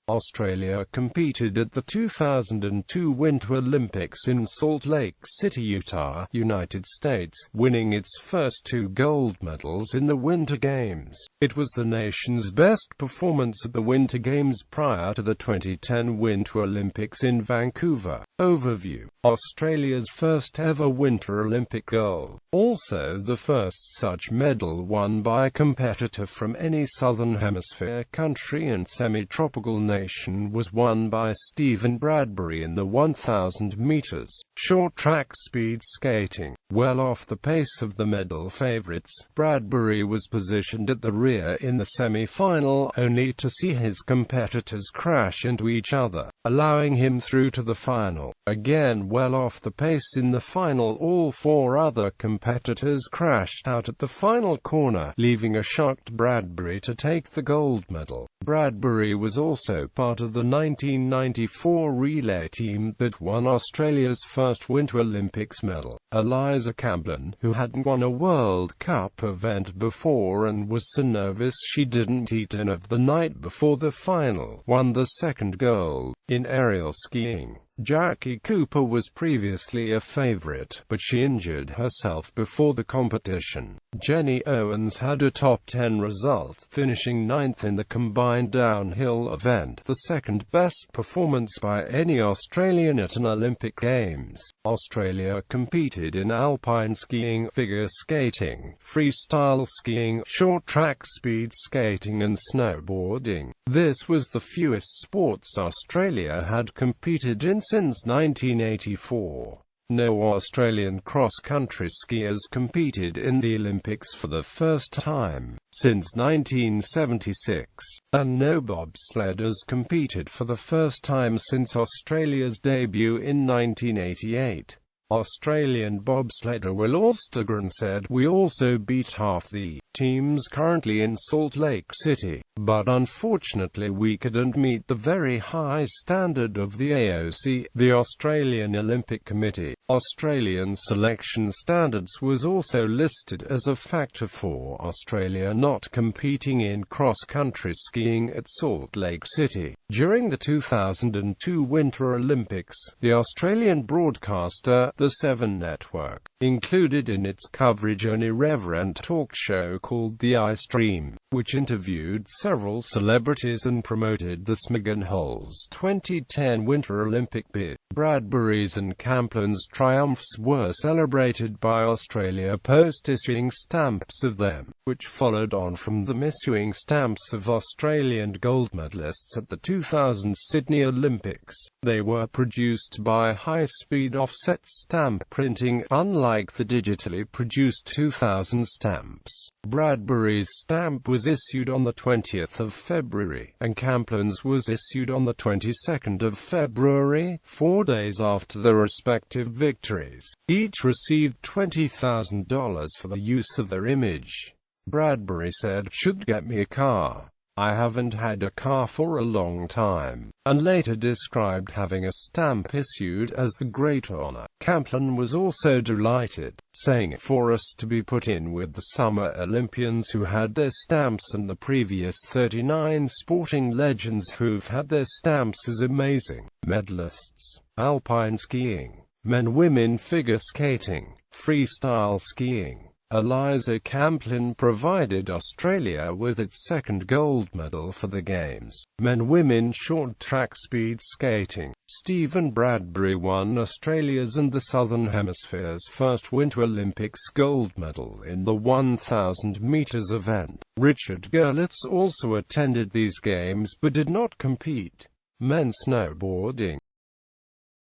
Australia competed at the 2002 Winter Olympics in Salt Lake City, Utah, United States, winning its first 2 gold medals in the Winter Games. It was the nation's best performance at the Winter Games prior to the 2010 Winter Olympics in Vancouver. Overview: Australia's first ever Winter Olympic gold. Also the first such medal won by a competitor from any Southern Hemisphere country and semi-tropical nation was won by Stephen Bradbury in the 1,000 meters short track speed skating. Well off the pace of the medal favorites, Bradbury was positioned at the rear in the semi-final, only to see his competitors crash into each other, allowing him through to the final. Again well off the pace in the final, all 4 other competitors crashed out at the final corner, leaving a shocked Bradbury to take the gold medal. Bradbury was also part of the 1994 relay team that won Australia's first Winter Olympics medal. Eliza Camplin, who hadn't won a World Cup event before and was so nervous she didn't eat dinner the night before the final, won the second gold. In aerial skiing, Jackie Cooper was previously a favorite, but she injured herself before the competition. Jenny Owens had a top 10 result, finishing 9th in the combined downhill event, the second best performance by any Australian at an Olympic Games. Australia competed in alpine skiing, figure skating, freestyle skiing, short track speed skating and snowboarding. This was the fewest sports Australia had competed in since 1984. No Australian cross-country skiers competed in the Olympics for the first time since 1976, and no bobsledders competed for the first time since Australia's debut in 1988. Australian bobsledder Will Alstegren said, "We also beat half the teams currently in Salt Lake City, but unfortunately we couldn't meet the very high standard of the AOC, the Australian Olympic Committee." Australian selection standards was also listed as a factor for Australia not competing in cross-country skiing at Salt Lake City. During the 2002 Winter Olympics, the Australian broadcaster, the 7 Network, included in its coverage an irreverent talk show called The Ice Stream, which interviewed several celebrities and promoted the Smiggenholz 2010 Winter Olympic bid. Bradbury's and Camplin's triumphs were celebrated by Australia post-issuing stamps of them, which followed on from them issuing stamps of Australian gold medalists at the 2000 Sydney Olympics. They were produced by high-speed offset stamp printing, unlike the digitally produced 2000 stamps. Bradbury's stamp was issued on the 20th of February, and Camplin's was issued on the 22nd of February, 4 days after their respective victories. Each received $20,000 for the use of their image. Bradbury said, "Should get me a car. I haven't had a car for a long time," and later described having a stamp issued as the great honor. Camplin was also delighted, saying, "For us to be put in with the Summer Olympians who had their stamps and the previous 39 sporting legends who've had their stamps is amazing." Medalists: alpine skiing, men/women figure skating, freestyle skiing. Eliza Camplin provided Australia with its second gold medal for the Games. Men/women short track speed skating. Stephen Bradbury won Australia's and the Southern Hemisphere's first Winter Olympics gold medal in the 1,000 meters event. Richard Gerlitz also attended these Games but did not compete. Men snowboarding.